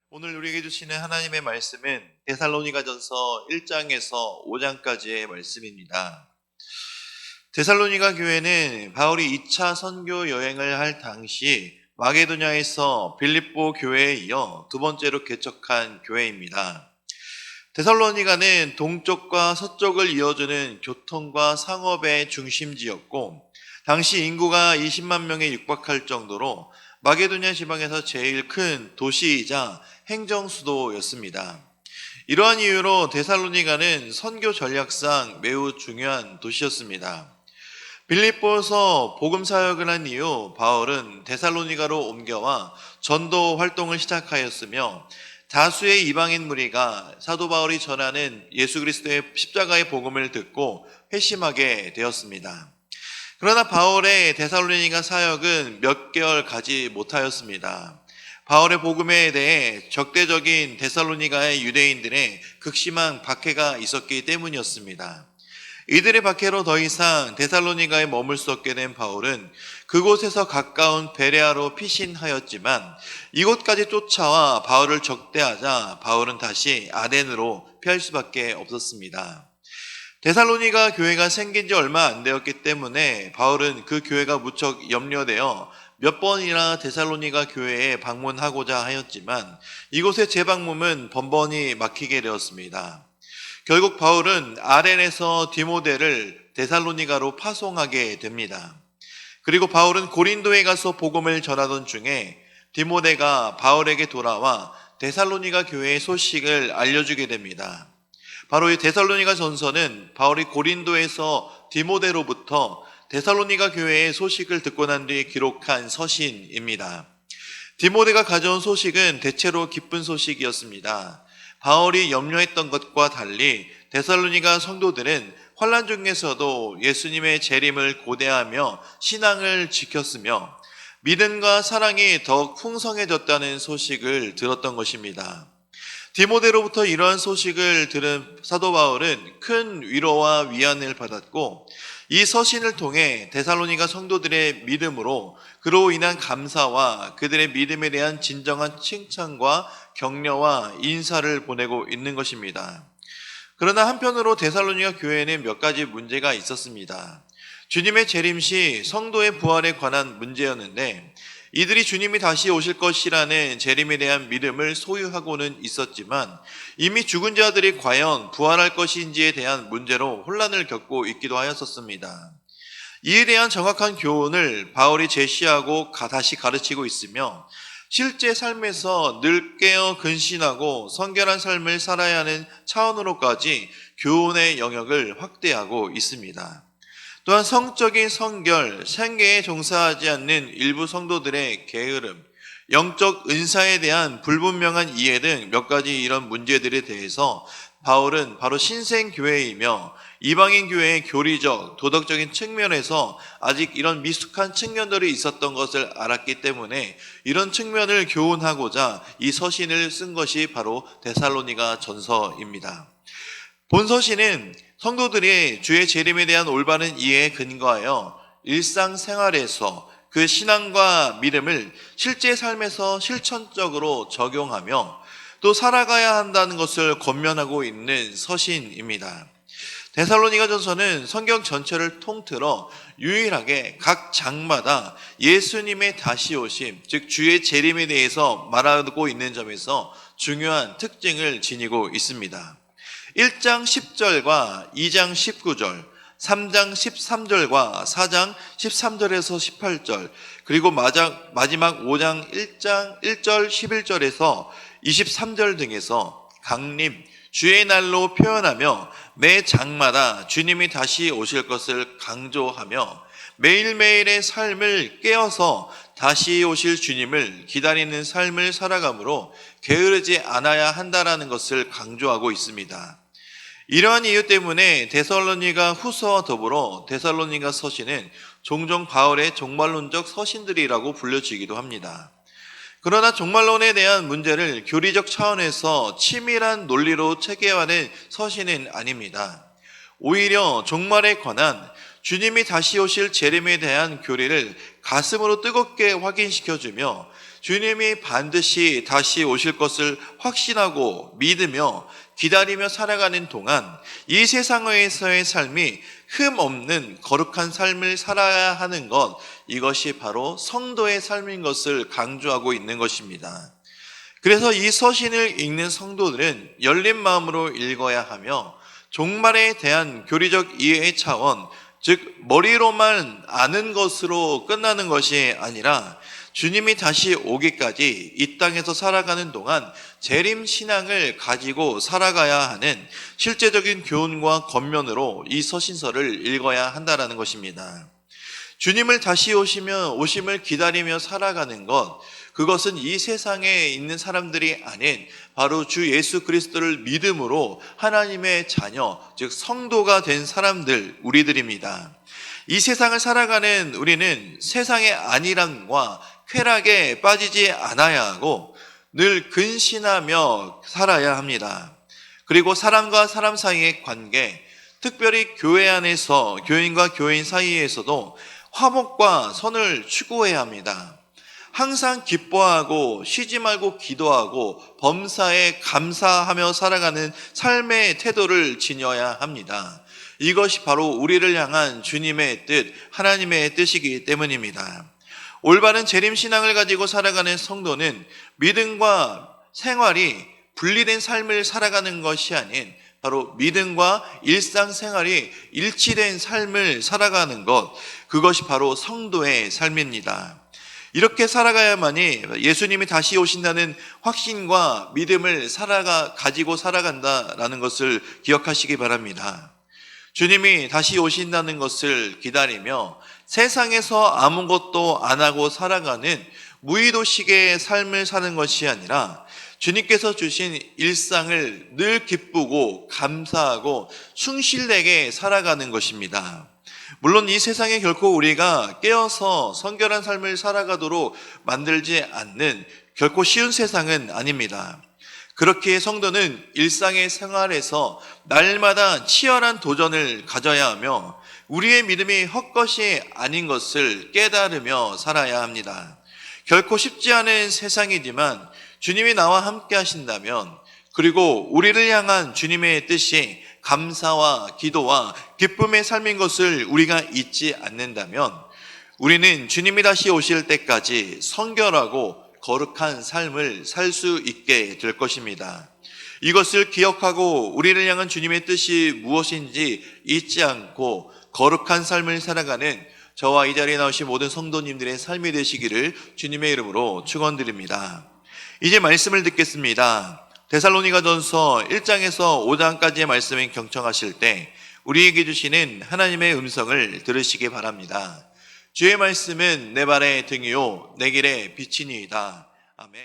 오늘 우리에게 주시는 하나님의 말씀은 데살로니가전서 1장에서 5장까지의 말씀입니다. 데살로니가 교회는 바울이 2차 선교 여행을 할 당시 마게도냐에서 빌립보 교회에 이어 두 번째로 개척한 교회입니다. 데살로니가는 동쪽과 서쪽을 이어주는 교통과 상업의 중심지였고 당시 인구가 20만 명에 육박할 정도로 마게도냐 지방에서 제일 큰 도시이자 행정 수도였습니다. 이러한 이유로 데살로니가는 선교 전략상 매우 중요한 도시였습니다. 빌립보에서 복음 사역을 한 이후 바울은 데살로니가로 옮겨와 전도 활동을 시작하였으며 다수의 이방인 무리가 사도 바울이 전하는 예수 그리스도의 십자가의 복음을 듣고 회심하게 되었습니다. 그러나 바울의 데살로니가 사역은 몇 개월 가지 못하였습니다. 바울의 복음에 대해 적대적인 데살로니가의 유대인들의 극심한 박해가 있었기 때문이었습니다. 이들의 박해로 더 이상 데살로니가에 머물 수 없게 된 바울은 그곳에서 가까운 베레아로 피신하였지만 이곳까지 쫓아와 바울을 적대하자 바울은 다시 아덴으로 피할 수밖에 없었습니다. 데살로니가 교회가 생긴 지 얼마 안 되었기 때문에 바울은 그 교회가 무척 염려되어 몇 번이나 데살로니가 교회에 방문하고자 하였지만 이곳의 재방문은 번번이 막히게 되었습니다. 결국 바울은 아덴에서 디모데를 데살로니가로 파송하게 됩니다. 그리고 바울은 고린도에 가서 복음을 전하던 중에 디모데가 바울에게 돌아와 데살로니가 교회의 소식을 알려주게 됩니다. 바로 이 데살로니가 전서는 바울이 고린도에서 디모데로부터 데살로니가 교회의 소식을 듣고 난 뒤에 기록한 서신입니다. 디모데가 가져온 소식은 대체로 기쁜 소식이었습니다. 바울이 염려했던 것과 달리 데살로니가 성도들은 환난 중에서도 예수님의 재림을 고대하며 신앙을 지켰으며 믿음과 사랑이 더욱 풍성해졌다는 소식을 들었던 것입니다. 디모데로부터 이러한 소식을 들은 사도 바울은 큰 위로와 위안을 받았고 이 서신을 통해 데살로니가 성도들의 믿음으로 그로 인한 감사와 그들의 믿음에 대한 진정한 칭찬과 격려와 인사를 보내고 있는 것입니다. 그러나 한편으로 데살로니가 교회에는 몇 가지 문제가 있었습니다. 주님의 재림 시 성도의 부활에 관한 문제였는데 이들이 주님이 다시 오실 것이라는 재림에 대한 믿음을 소유하고는 있었지만 이미 죽은 자들이 과연 부활할 것인지에 대한 문제로 혼란을 겪고 있기도 하였었습니다. 이에 대한 정확한 교훈을 바울이 제시하고 다시 가르치고 있으며 실제 삶에서 늘 깨어 근신하고 성결한 삶을 살아야 하는 차원으로까지 교훈의 영역을 확대하고 있습니다. 또한 성적인 성결, 생계에 종사하지 않는 일부 성도들의 게으름, 영적 은사에 대한 불분명한 이해 등 몇 가지 이런 문제들에 대해서 바울은 바로 신생교회이며 이방인 교회의 교리적, 도덕적인 측면에서 아직 이런 미숙한 측면들이 있었던 것을 알았기 때문에 이런 측면을 교훈하고자 이 서신을 쓴 것이 바로 데살로니가 전서입니다. 본 서신은 성도들이 주의 재림에 대한 올바른 이해에 근거하여 일상생활에서 그 신앙과 믿음을 실제 삶에서 실천적으로 적용하며 또 살아가야 한다는 것을 권면하고 있는 서신입니다. 데살로니가 전서는 성경 전체를 통틀어 유일하게 각 장마다 예수님의 다시 오심, 즉 주의 재림에 대해서 말하고 있는 점에서 중요한 특징을 지니고 있습니다. 1장 10절과 2장 19절, 3장 13절과 4장 13절에서 18절, 그리고 마지막 5장 1절 11절에서 23절 등에서 강림, 주의 날로 표현하며 매 장마다 주님이 다시 오실 것을 강조하며 매일매일의 삶을 깨어서 다시 오실 주님을 기다리는 삶을 살아가므로 게으르지 않아야 한다라는 것을 강조하고 있습니다. 이러한 이유 때문에 데살로니가 후서와 더불어 데살로니가 서신은 종종 바울의 종말론적 서신들이라고 불려지기도 합니다. 그러나 종말론에 대한 문제를 교리적 차원에서 치밀한 논리로 체계화된 서신은 아닙니다. 오히려 종말에 관한 주님이 다시 오실 재림에 대한 교리를 가슴으로 뜨겁게 확인시켜주며 주님이 반드시 다시 오실 것을 확신하고 믿으며 기다리며 살아가는 동안 이 세상에서의 삶이 흠 없는 거룩한 삶을 살아야 하는 것, 이것이 바로 성도의 삶인 것을 강조하고 있는 것입니다. 그래서 이 서신을 읽는 성도들은 열린 마음으로 읽어야 하며 종말에 대한 교리적 이해의 차원, 즉 머리로만 아는 것으로 끝나는 것이 아니라 주님이 다시 오기까지 이 땅에서 살아가는 동안 재림 신앙을 가지고 살아가야 하는 실제적인 교훈과 권면으로 이 서신서를 읽어야 한다는 것입니다. 주님을 다시 오심을 기다리며 살아가는 것, 그것은 이 세상에 있는 사람들이 아닌 바로 주 예수 그리스도를 믿음으로 하나님의 자녀, 즉 성도가 된 사람들, 우리들입니다. 이 세상을 살아가는 우리는 세상의 안일함과 쾌락에 빠지지 않아야 하고 늘 근신하며 살아야 합니다. 그리고 사람과 사람 사이의 관계, 특별히 교회 안에서 교인과 교인 사이에서도 화목과 선을 추구해야 합니다. 항상 기뻐하고 쉬지 말고 기도하고 범사에 감사하며 살아가는 삶의 태도를 지녀야 합니다. 이것이 바로 우리를 향한 주님의 뜻, 하나님의 뜻이기 때문입니다. 올바른 재림신앙을 가지고 살아가는 성도는 믿음과 생활이 분리된 삶을 살아가는 것이 아닌 바로 믿음과 일상생활이 일치된 삶을 살아가는 것, 그것이 바로 성도의 삶입니다. 이렇게 살아가야만이 예수님이 다시 오신다는 확신과 믿음을 가지고 살아간다라는 것을 기억하시기 바랍니다. 주님이 다시 오신다는 것을 기다리며 세상에서 아무것도 안 하고 살아가는 무의도식의 삶을 사는 것이 아니라 주님께서 주신 일상을 늘 기쁘고 감사하고 충실되게 살아가는 것입니다. 물론 이 세상에 결코 우리가 깨어서 성결한 삶을 살아가도록 만들지 않는 결코 쉬운 세상은 아닙니다. 그렇기에 성도는 일상의 생활에서 날마다 치열한 도전을 가져야 하며 우리의 믿음이 헛것이 아닌 것을 깨달으며 살아야 합니다. 결코 쉽지 않은 세상이지만 주님이 나와 함께 하신다면, 그리고 우리를 향한 주님의 뜻이 감사와 기도와 기쁨의 삶인 것을 우리가 잊지 않는다면 우리는 주님이 다시 오실 때까지 성결하고 거룩한 삶을 살 수 있게 될 것입니다. 이것을 기억하고 우리를 향한 주님의 뜻이 무엇인지 잊지 않고 거룩한 삶을 살아가는 저와 이 자리에 나오신 모든 성도님들의 삶이 되시기를 주님의 이름으로 축원드립니다. 이제 말씀을 듣겠습니다. 데살로니가전서 1장에서 5장까지의 말씀을 경청하실 때 우리에게 주시는 하나님의 음성을 들으시기 바랍니다. 주의 말씀은 내 발의 등이요 내 길의 빛이니이다. 아멘.